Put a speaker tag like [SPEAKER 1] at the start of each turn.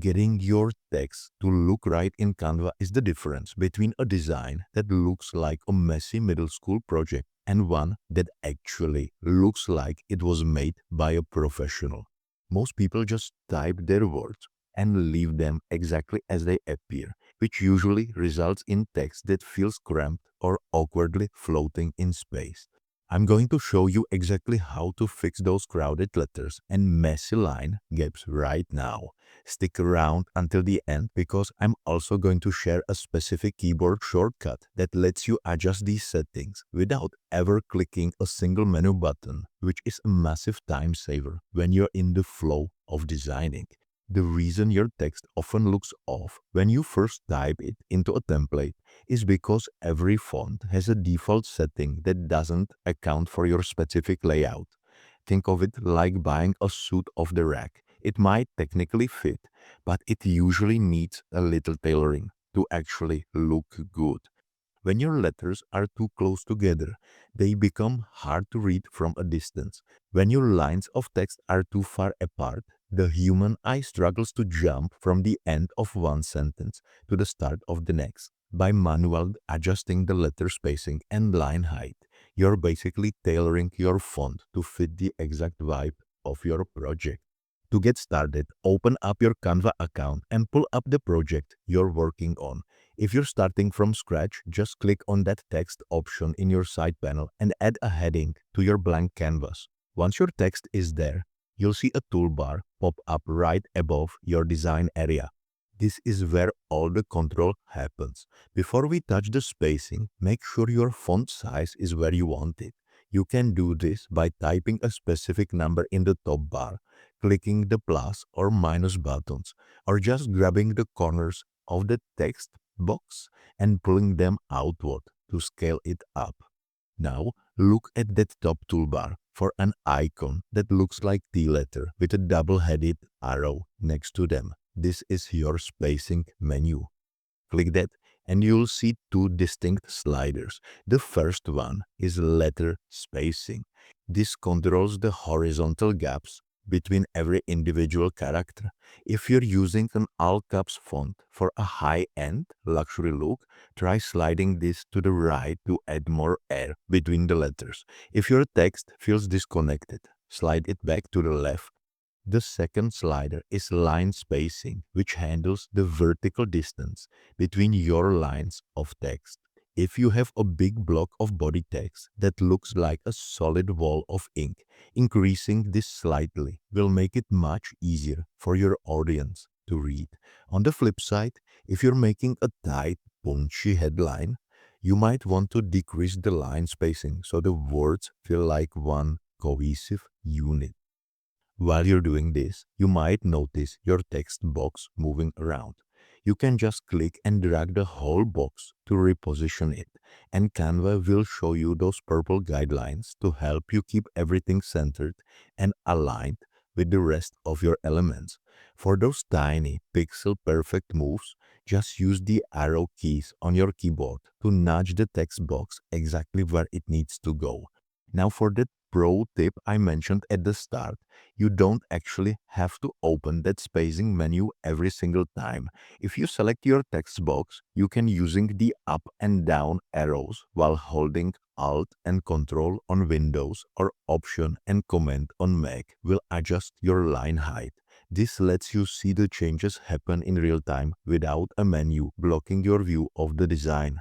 [SPEAKER 1] Getting your text to look right in Canva is the difference between a design that looks like a messy middle school project and one that actually looks like it was made by a professional. Most people just type their words and leave them exactly as they appear, which usually results in text that feels cramped or awkwardly floating in space. I'm going to show you exactly how to fix those crowded letters and messy line gaps right now. Stick around until the end because I'm also going to share a specific keyboard shortcut that lets you adjust these settings without ever clicking a single menu button, which is a massive time saver when you're in the flow of designing. The reason your text often looks off when you first type it into a template is because every font has a default setting that doesn't account for your specific layout. Think of it like buying a suit off the rack. It might technically fit, but it usually needs a little tailoring to actually look good. When your letters are too close together, they become hard to read from a distance. When your lines of text are too far apart, the human eye struggles to jump from the end of one sentence to the start of the next. By manually adjusting the letter spacing and line height, you're basically tailoring your font to fit the exact vibe of your project. To get started, open up your Canva account and pull up the project you're working on. If you're starting from scratch, just click on that text option in your side panel and add a heading to your blank canvas. Once your text is there, you'll see a toolbar pop up right above your design area. This is where all the control happens. Before we touch the spacing, make sure your font size is where you want it. You can do this by typing a specific number in the top bar, clicking the plus or minus buttons, or just grabbing the corners of the text box and pulling them outward to scale it up. Now, look at that top toolbar for an icon that looks like T letter with a double-headed arrow next to them. This is your spacing menu. Click that and you'll see two distinct sliders. The first one is letter spacing. This controls the horizontal gaps between every individual character. If you're using an all caps font for a high-end luxury look, try sliding this to the right to add more air between the letters. If your text feels disconnected, slide it back to the left. The second slider is line spacing, which handles the vertical distance between your lines of text. If you have a big block of body text that looks like a solid wall of ink, increasing this slightly will make it much easier for your audience to read. On the flip side, if you're making a tight, punchy headline, you might want to decrease the line spacing so the words feel like one cohesive unit. While you're doing this, you might notice your text box moving around. You can just click and drag the whole box to reposition it, and Canva will show you those purple guidelines to help you keep everything centered and aligned with the rest of your elements. For those tiny pixel perfect moves, just use the arrow keys on your keyboard to nudge the text box exactly where it needs to go. Now for the pro tip I mentioned at the start, you don't actually have to open that spacing menu every single time. If you select your text box, you can using the up and down arrows while holding Alt and Control on Windows or Option and Command on Mac will adjust your line height. This lets you see the changes happen in real time without a menu blocking your view of the design.